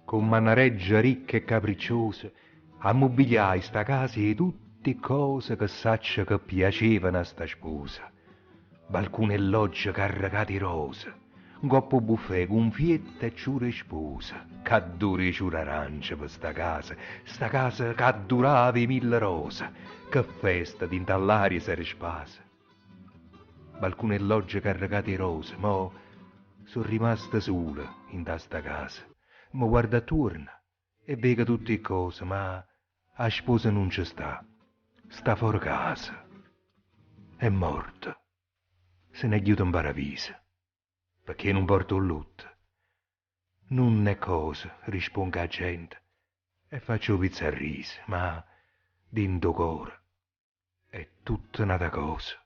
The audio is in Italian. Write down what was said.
con mannareggia ricca e capricciosa, ammobiliai sta casa e tutte cose che saccia che piacevano a sta sposa. Balcone e loggia carregati rosa, un coppo buffet con fietta e ciure sposa, che dure ciure arance per sta casa che durava 1000 rose, che festa d'intall'aria si rispasa. Balcone e loggia carregati rose, mo sono rimasta sola in sta casa. Mi guarda attorno e vedo tutte cose, ma la sposa non ci sta fuori casa, è morta, se ne è chiuso in paradiso, perché non porto il lutto. Non è cosa, risponde la gente, e faccio pizza a riso, ma dentro cuore è tutta un'altra cosa.